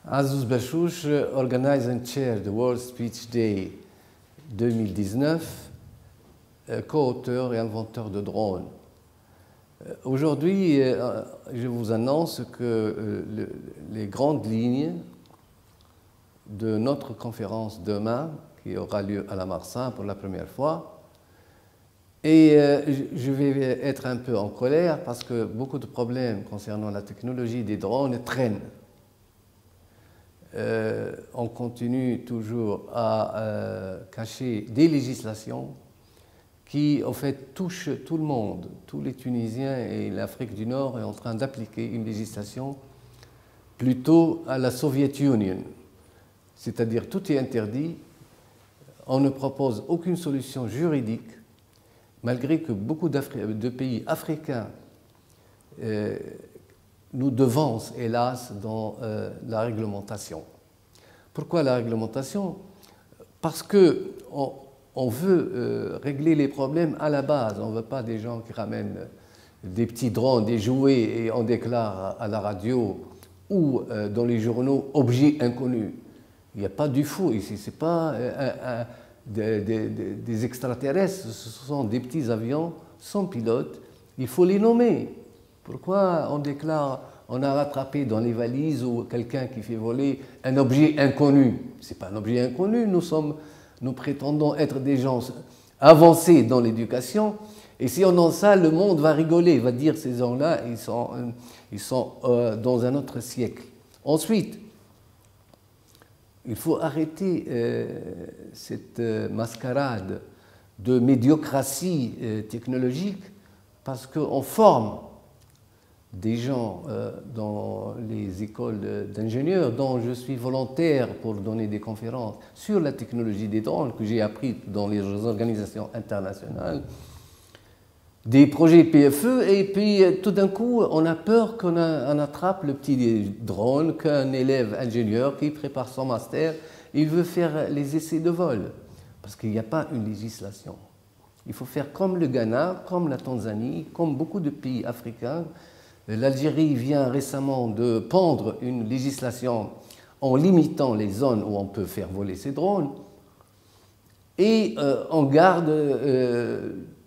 Azus Bachouch organize and chair the World Speech Day 2019, co-auteur et inventeur de drones. Aujourd'hui, je vous annonce que les grandes lignes de notre conférence demain, qui aura lieu à la Marsan pour la première fois, et je vais être un peu en colère parce que beaucoup de problèmes concernant la technologie des drones traînent. On continue toujours à cacher des législations qui, en fait, touchent tout le monde. Tous les Tunisiens et l'Afrique du Nord est en train d'appliquer une législation plutôt à la Soviet Union. C'est-à-dire, tout est interdit, on ne propose aucune solution juridique, malgré que beaucoup de pays africains nous devancent, hélas, dans la réglementation. Pourquoi la réglementation? Parce qu'on veut régler les problèmes à la base. On ne veut pas des gens qui ramènent des petits drones, des jouets, et on déclare à la radio ou dans les journaux « objets inconnus ». Il n'y a pas du fou ici, ce n'est pas des extraterrestres, ce sont des petits avions sans pilote, il faut les nommer. Pourquoi on déclare, on a rattrapé dans les valises ou quelqu'un qui fait voler un objet inconnu? Ce n'est pas un objet inconnu, nous prétendons être des gens avancés dans l'éducation, et si on en ça, le monde va rigoler, va dire ces gens-là, ils sont dans un autre siècle. Ensuite, il faut arrêter cette mascarade de médiocratie technologique parce qu'on forme des gens dans les écoles d'ingénieurs dont je suis volontaire pour donner des conférences sur la technologie des drones que j'ai appris dans les organisations internationales, des projets PFE, et puis tout d'un coup, on a peur qu'on attrape le petit drone qu'un élève ingénieur qui prépare son master, il veut faire les essais de vol, parce qu'il n'y a pas une législation. Il faut faire comme le Ghana, comme la Tanzanie, comme beaucoup de pays africains. L'Algérie vient récemment de pondre une législation en limitant les zones où on peut faire voler ces drones, et on garde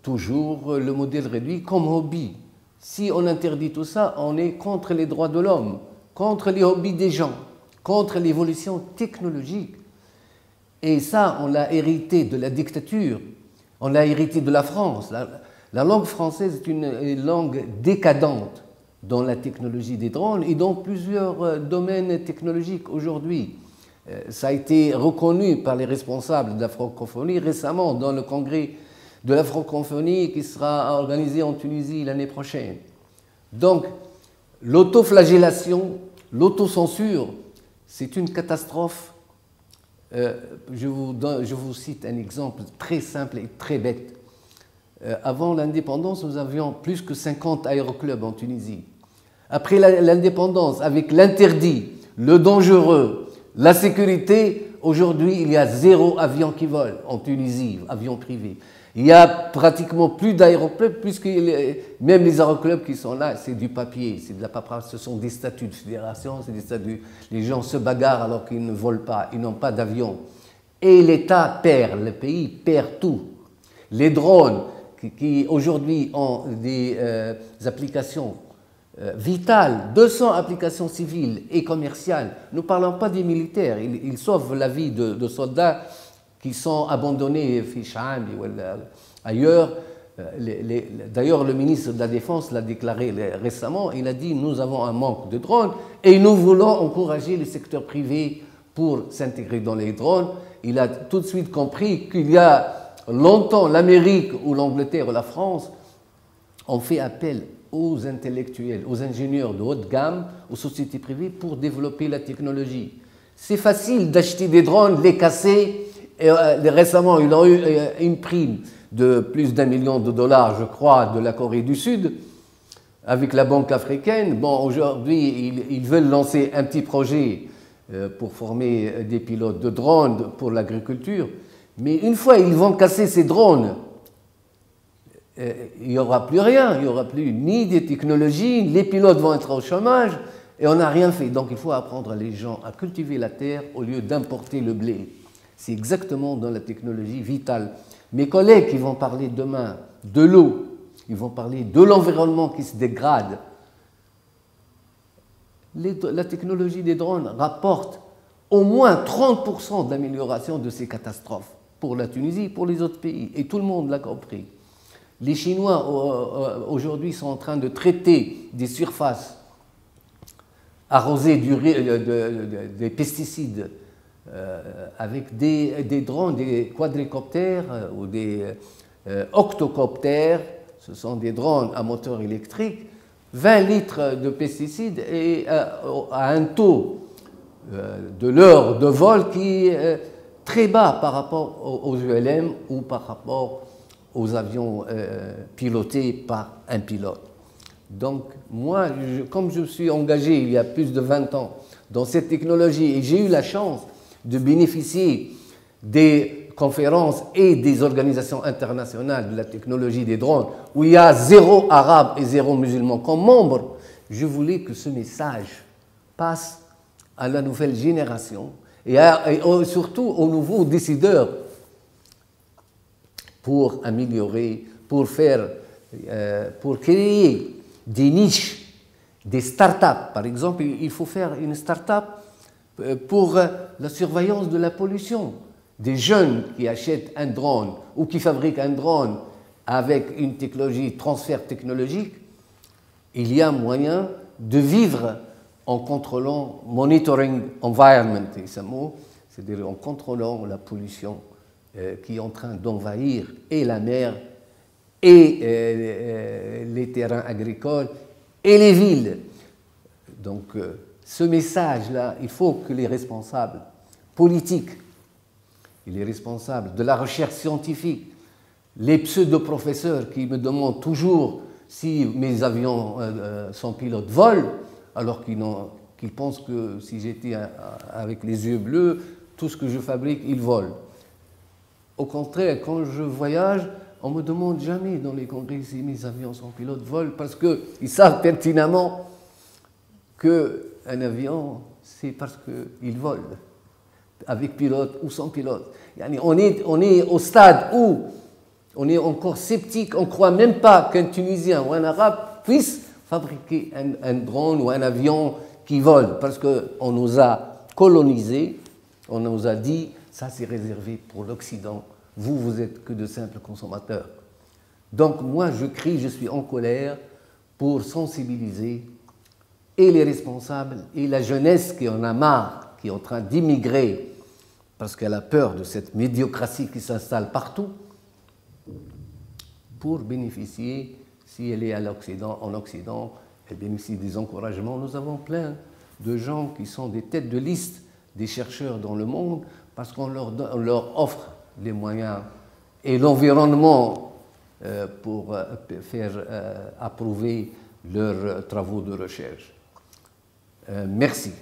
toujours le modèle réduit comme hobby. Si on interdit tout ça, on est contre les droits de l'homme, contre les hobbies des gens, contre l'évolution technologique. Et ça, on l'a hérité de la dictature, on l'a hérité de la France. La langue française est une langue décadente dans la technologie des drones et dans plusieurs domaines technologiques aujourd'hui. Ça a été reconnu par les responsables de la francophonie récemment dans le congrès de la francophonie qui sera organisé en Tunisie l'année prochaine. Donc, l'autoflagellation, l'autocensure, c'est une catastrophe. Je vous cite un exemple très simple et très bête. Avant l'indépendance, nous avions plus que 50 aéroclubs en Tunisie. Après l'indépendance, avec l'interdit, le dangereux, la sécurité, aujourd'hui, il y a 0 avion qui vole en Tunisie, avion privé. Il n'y a pratiquement plus d'aéroclubs, puisque même les aéroclubs qui sont là, c'est du papier, c'est de la paperasse, ce sont des statuts de fédération, c'est des statuts. Les gens se bagarrent alors qu'ils ne volent pas, ils n'ont pas d'avion. Et l'État perd, le pays perd tout. Les drones qui aujourd'hui ont des applications vitales, 200 applications civiles et commerciales, ne parlons pas des militaires, ils sauvent la vie de soldats qui sont abandonnés ou ailleurs. D'ailleurs, le ministre de la Défense l'a déclaré récemment, il a dit « Nous avons un manque de drones et nous voulons encourager le secteur privé pour s'intégrer dans les drones ». Il a tout de suite compris qu'il y a longtemps, l'Amérique ou l'Angleterre ou la France ont fait appel aux intellectuels, aux ingénieurs de haute gamme, aux sociétés privées pour développer la technologie. C'est facile d'acheter des drones, les casser. Et récemment, ils ont eu une prime de plus d'1 million de dollars, je crois, de la Corée du Sud, avec la Banque africaine. Bon, aujourd'hui, ils veulent lancer un petit projet pour former des pilotes de drones pour l'agriculture. Mais une fois ils vont casser ces drones, il n'y aura plus rien, il n'y aura plus ni des technologies, les pilotes vont être au chômage, Et on n'a rien fait. Donc il faut apprendre les gens à cultiver la terre au lieu d'importer le blé. C'est exactement dans la technologie vitale. Mes collègues qui vont parler demain de l'eau, ils vont parler de l'environnement qui se dégrade. La technologie des drones rapporte au moins 30% d'amélioration de ces catastrophes pour la Tunisie, pour les autres pays. Et tout le monde l'a compris. Les Chinois aujourd'hui sont en train de traiter des surfaces arrosées des pesticides avec des drones, des quadricoptères ou des octocoptères. Ce sont des drones à moteur électrique. 20 litres de pesticides et à un taux de l'heure de vol qui est très bas par rapport aux ULM ou par rapport aux avions pilotés par un pilote. Donc moi, comme je suis engagé il y a plus de 20 ans dans cette technologie et j'ai eu la chance de bénéficier des conférences et des organisations internationales de la technologie des drones où il y a 0 arabe et 0 musulman comme membres, je voulais que ce message passe à la nouvelle génération et surtout aux nouveaux décideurs pour améliorer, pour créer des niches, des start-up. Par exemple, il faut faire une start-up pour la surveillance de la pollution. Des jeunes qui achètent un drone ou qui fabriquent un drone avec une technologie, transfert technologique, il y a moyen de vivre en contrôlant monitoring environment, c'est-à-dire en contrôlant la pollution qui est en train d'envahir et la mer et les terrains agricoles et les villes. Donc ce message-là, il faut que les responsables politiques, et les responsables de la recherche scientifique, les pseudo-professeurs qui me demandent toujours si mes avions sans pilote volent, alors qu'ils pensent que si j'étais avec les yeux bleus, tout ce que je fabrique, il vole. Au contraire, quand je voyage, on ne me demande jamais dans les congrès si mes avions sans pilote volent, parce qu'ils savent pertinemment qu'un avion, c'est parce qu'il vole, avec pilote ou sans pilote. On est au stade où on est encore sceptique, on ne croit même pas qu'un Tunisien ou un Arabe puisse fabriquer un drone ou un avion qui vole, parce qu'on nous a colonisés, on nous a dit ça c'est réservé pour l'Occident, vous êtes que de simples consommateurs. Donc moi je crie, je suis en colère pour sensibiliser et les responsables et la jeunesse qui en a marre, qui est en train d'immigrer parce qu'elle a peur de cette médiocratie qui s'installe partout, pour bénéficier, si elle est en Occident, elle bénéficie des encouragements. Nous avons plein de gens qui sont des têtes de liste des chercheurs dans le monde parce qu'on leur offre les moyens et l'environnement pour faire approuver leurs travaux de recherche. Merci.